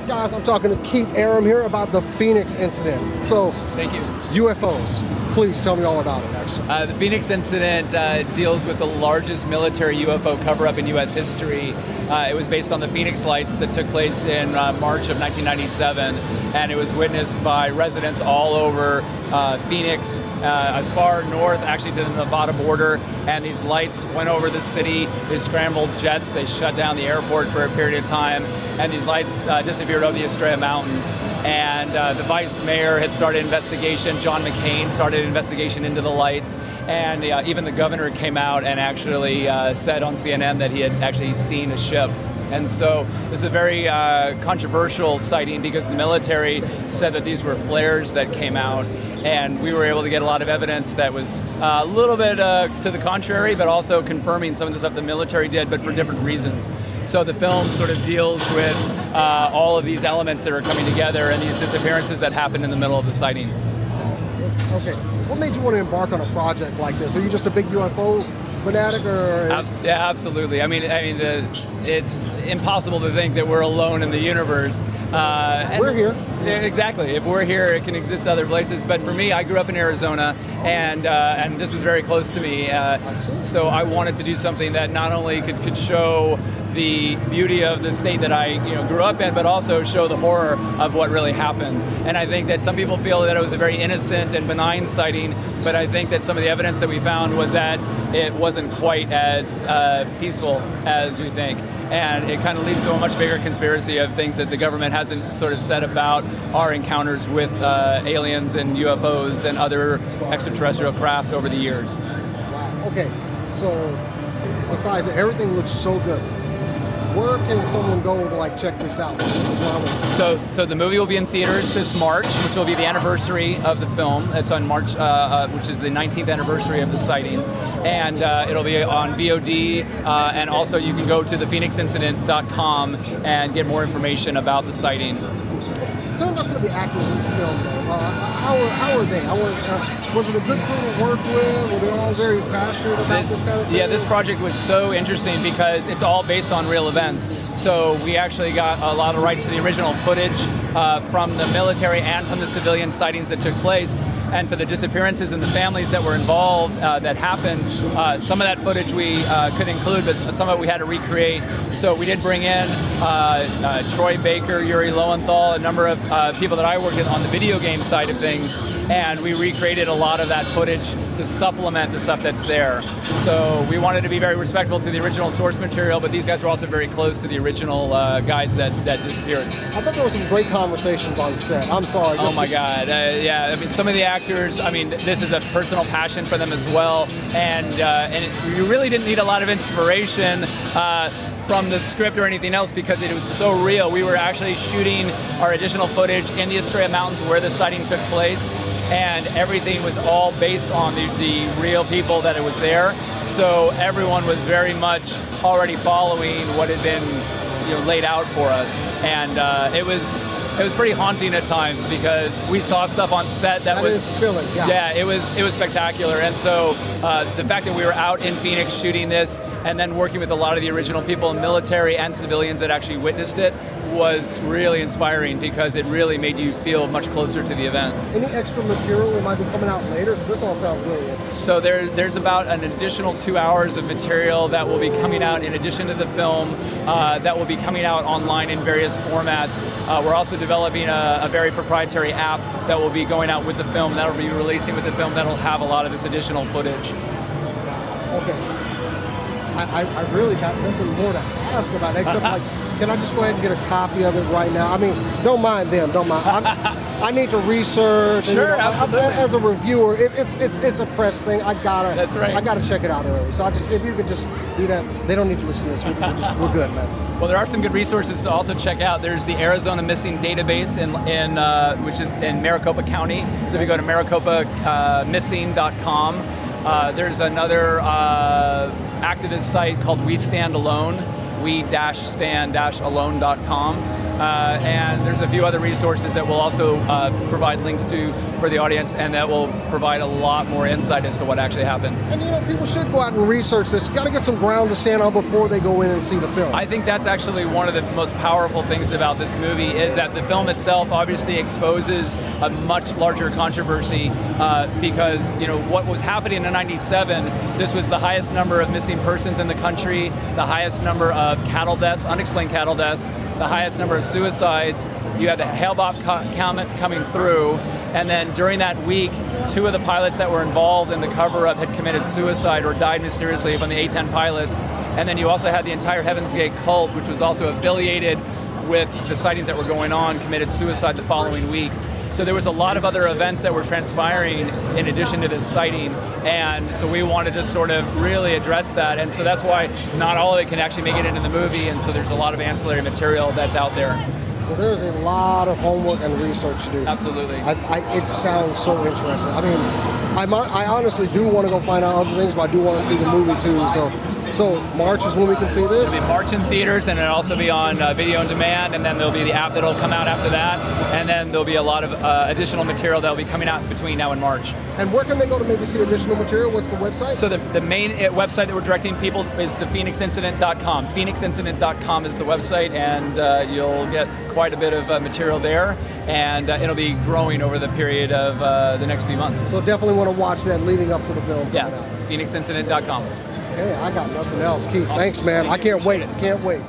Guys, I'm talking to Keith Arem here about the Phoenix incident. So, thank you. UFOs. Please tell me all about it, actually. The Phoenix incident deals with the largest military UFO cover-up in U.S. history. It was based on the Phoenix lights that took place in March of 1997, and it was witnessed by residents all over Phoenix, as far north, actually to the Nevada border, and these lights went over the city. They scrambled jets, they shut down the airport for a period of time, and these lights disappeared over the Estrella Mountains. And the vice mayor had started an investigation. John McCain started an investigation into the lights, and even the governor came out and actually said on CNN that he had actually seen a ship. And so this is a very controversial sighting because the military said that these were flares that came out, and we were able to get a lot of evidence that was a little bit to the contrary, but also confirming some of the stuff the military did, but for different reasons. So the film sort of deals with all of these elements that are coming together and these disappearances that happened in the middle of the sighting. Okay. What made you want to embark on a project like this? Are you just a big UFO fanatic, or? Yeah, absolutely. I mean, it's impossible to think that we're alone in the universe. We're here. Exactly. If we're here, it can exist other places. But for me, I grew up in Arizona, and this was very close to me. So I wanted to do something that not only could show the beauty of the state that I grew up in, but also show the horror of what really happened. And I think that some people feel that it was a very innocent and benign sighting, but I think that some of the evidence that we found was that it wasn't quite as peaceful as we think. And it kind of leads to a much bigger conspiracy of things that the government hasn't sort of said about our encounters with aliens and UFOs and other extraterrestrial craft over the years. Wow. Okay, so besides that, everything looks so good. Where can someone go to check this out? So the movie will be in theaters this March, which will be the anniversary of the film. It's on March, which is the 19th anniversary of the sighting. And it'll be on VOD, and also you can go to thephoenixincident.com and get more information about the sighting. Tell me about some of the actors in the film, though. How are they? Was it a good crew to work with? Were they all very passionate about this kind of thing? Yeah, this project was so interesting because it's all based on real events. So we actually got a lot of rights to the original footage from the military and from the civilian sightings that took place. And for the disappearances and the families that were involved that happened, some of that footage we could include, but some of it we had to recreate. So we did bring in Troy Baker, Yuri Lowenthal, a number of people that I worked with on the video game side of things, and we recreated a lot of that footage to supplement the stuff that's there. So we wanted to be very respectful to the original source material, but these guys were also very close to the original guys that disappeared. I bet there were some great conversations on set. I'm sorry. Oh my God, yeah. I mean, some of the actors, this is a personal passion for them as well, and you really didn't need a lot of inspiration from the script or anything else because it was so real. We were actually shooting our additional footage in the Estrella Mountains where the sighting took place, and everything was all based on the real people that it was there. So everyone was very much already following what had been laid out for us, and it was pretty haunting at times because we saw stuff on set that was chilling. Yeah, it was spectacular. And so the fact that we were out in Phoenix shooting this and then working with a lot of the original people, military and civilians that actually witnessed it, was really inspiring because it really made you feel much closer to the event. Any extra material that might be coming out later? Because this all sounds really interesting. So there's about an additional 2 hours of material that will be coming out in addition to the film that will be coming out online in various formats. We're also developing a very proprietary app that will be going out with the film, that will be releasing with the film, that will have a lot of this additional footage. Okay. I really got nothing more to ask about it, except can I just go ahead and get a copy of it right now? I mean, don't mind them, don't mind. I need to research. Sure, absolutely. As a reviewer, it's a press thing. That's right. I gotta check it out early. So if you could just do that, they don't need to listen to this. We're good, man. Well, there are some good resources to also check out. There's the Arizona Missing Database which is in Maricopa County. So if you go to maricopa.missing.com, there's another activist site called We Stand Alone, we-stand-alone.com. and there's a few other resources that we'll also provide links to for the audience, and that will provide a lot more insight as to what actually happened. And you know, people should go out and research this. Got to get some ground to stand on before they go in and see the film. I think that's actually one of the most powerful things about this movie, is that the film itself obviously exposes a much larger controversy, because you know what was happening in '97. This was the highest number of missing persons in the country, the highest number of cattle deaths, unexplained cattle deaths, the highest number of suicides. You had the Hale-Bopp comment coming through, and then during that week, 2 of the pilots that were involved in the cover-up had committed suicide or died mysteriously from the A-10 pilots. And then you also had the entire Heaven's Gate cult, which was also affiliated with the sightings that were going on, committed suicide the following week. So there was a lot of other events that were transpiring in addition to this sighting, and so we wanted to sort of really address that, and so that's why not all of it can actually make it into the movie, and so there's a lot of ancillary material that's out there. So there's a lot of homework and research to do. Absolutely. It sounds so interesting. I mean, I honestly do want to go find out other things, but I do want to see the movie too. So March is when we can see this? It'll be March in theaters, and it'll also be on video on demand, and then there'll be the app that'll come out after that, and then there'll be a lot of additional material that'll be coming out between now and March. And where can they go to maybe see additional material? What's the website? So the main website that we're directing people is thephoenixincident.com. Phoenixincident.com is the website, and you'll get quite a bit of material there, and it'll be growing over the period of the next few months. So definitely want to watch that leading up to the film. Yeah, phoenixincident.com. Hey, I got nothing else. Keith, thanks, man. I can't wait. Can't wait.